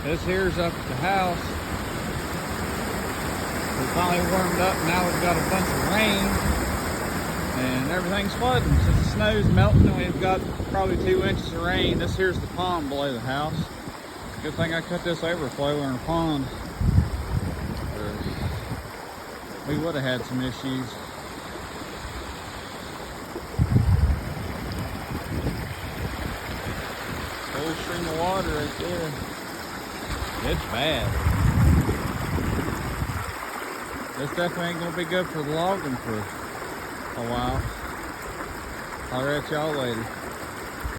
This here's up at the house. We finally warmed up. Now we've got a bunch of rain and everything's flooding. Since the snow's melting and we've got probably 2 inches of rain. This here's the pond below the house. Good thing I cut this overflow in our pond. We would have had some issues. Whole stream of water right there. It's bad. This definitely ain't gonna be good for the logging for a while. I'll at y'all later.